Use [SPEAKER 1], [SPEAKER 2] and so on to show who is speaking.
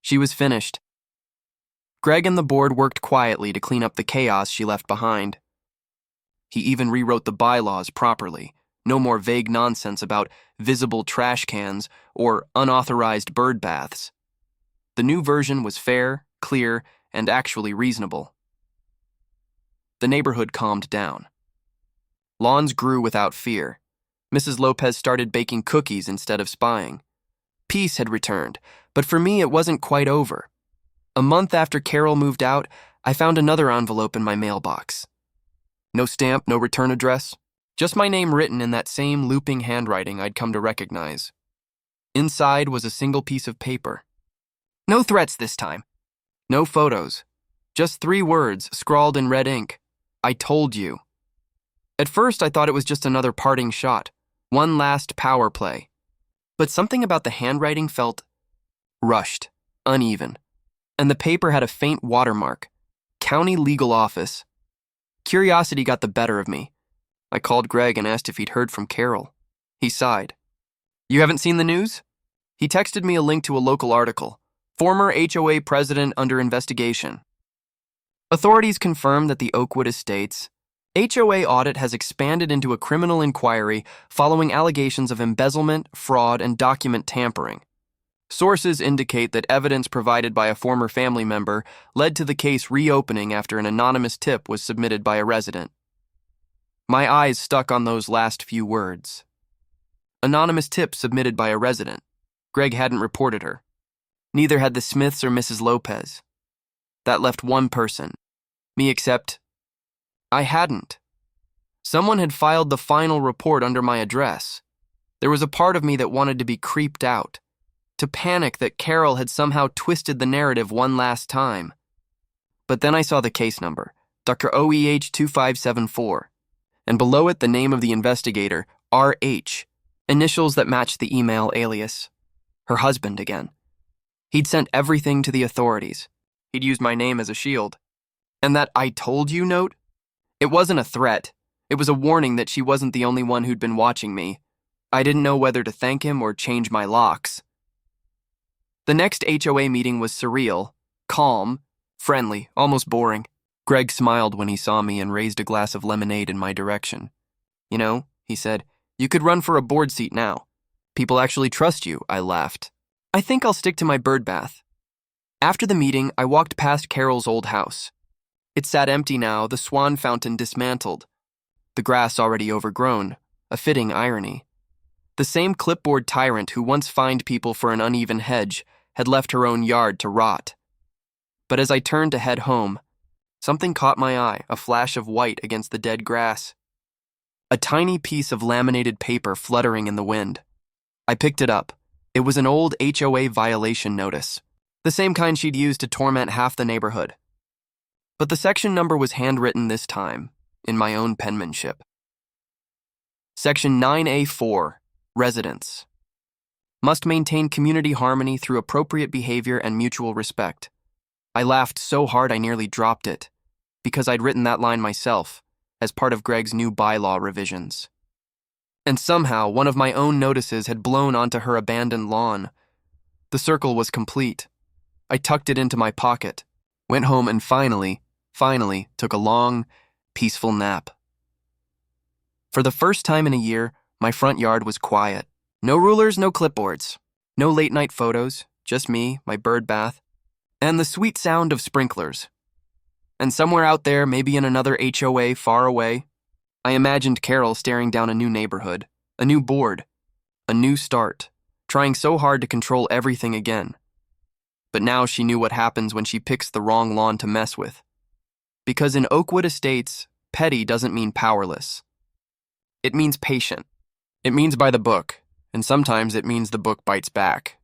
[SPEAKER 1] She was finished. Greg and the board worked quietly to clean up the chaos she left behind. He even rewrote the bylaws properly. No more vague nonsense about visible trash cans or unauthorized bird baths. The new version was fair, clear, and actually reasonable. The neighborhood calmed down. Lawns grew without fear. Mrs. Lopez started baking cookies instead of spying. Peace had returned, but for me it wasn't quite over. A month after Carol moved out, I found another envelope in my mailbox. No stamp, no return address, just my name written in that same looping handwriting I'd come to recognize. Inside was a single piece of paper. No threats this time. No photos. Just 3 words scrawled in red ink. I told you. At first I thought it was just another parting shot, one last power play. But something about the handwriting felt rushed, uneven. And the paper had a faint watermark. County Legal Office. Curiosity got the better of me. I called Greg and asked if he'd heard from Carol. He sighed. You haven't seen the news? He texted me a link to a local article. Former HOA president under investigation. Authorities confirmed that the Oakwood Estates HOA audit has expanded into a criminal inquiry following allegations of embezzlement, fraud, and document tampering. Sources indicate that evidence provided by a former family member led to the case reopening after an anonymous tip was submitted by a resident. My eyes stuck on those last few words. Anonymous tip submitted by a resident. Greg hadn't reported her. Neither had the Smiths or Mrs. Lopez. That left one person. Me, except I hadn't. Someone had filed the final report under my address. There was a part of me that wanted to be creeped out, to panic that Carol had somehow twisted the narrative one last time. But then I saw the case number, Dr. OEH 2574, and below it the name of the investigator, RH, initials that matched the email alias. Her husband again. He'd sent everything to the authorities. He'd used my name as a shield. And that I told you note? It wasn't a threat. It was a warning that she wasn't the only one who'd been watching me. I didn't know whether to thank him or change my locks. The next HOA meeting was surreal, calm, friendly, almost boring. Greg smiled when he saw me and raised a glass of lemonade in my direction. You know, he said, you could run for a board seat now. People actually trust you, I laughed. I think I'll stick to my bird bath. After the meeting, I walked past Carol's old house. It sat empty now, the swan fountain dismantled. The grass already overgrown, a fitting irony. The same clipboard tyrant who once fined people for an uneven hedge had left her own yard to rot. But as I turned to head home, something caught my eye, a flash of white against the dead grass. A tiny piece of laminated paper fluttering in the wind. I picked it up. It was an old HOA violation notice, the same kind she'd used to torment half the neighborhood. But the section number was handwritten this time, in my own penmanship. Section 9A4, Residents. Must maintain community harmony through appropriate behavior and mutual respect. I laughed so hard I nearly dropped it, because I'd written that line myself, as part of Greg's new bylaw revisions. And somehow, one of my own notices had blown onto her abandoned lawn. The circle was complete. I tucked it into my pocket, went home and finally took a long, peaceful nap. For the first time in a year, my front yard was quiet. No rulers, no clipboards. No late-night photos, just me, my bird bath, and the sweet sound of sprinklers. And somewhere out there, maybe in another HOA far away, I imagined Carol staring down a new neighborhood, a new board, a new start, trying so hard to control everything again. But now she knew what happens when she picks the wrong lawn to mess with. Because in Oakwood Estates, petty doesn't mean powerless. It means patient. It means by the book, and sometimes it means the book bites back.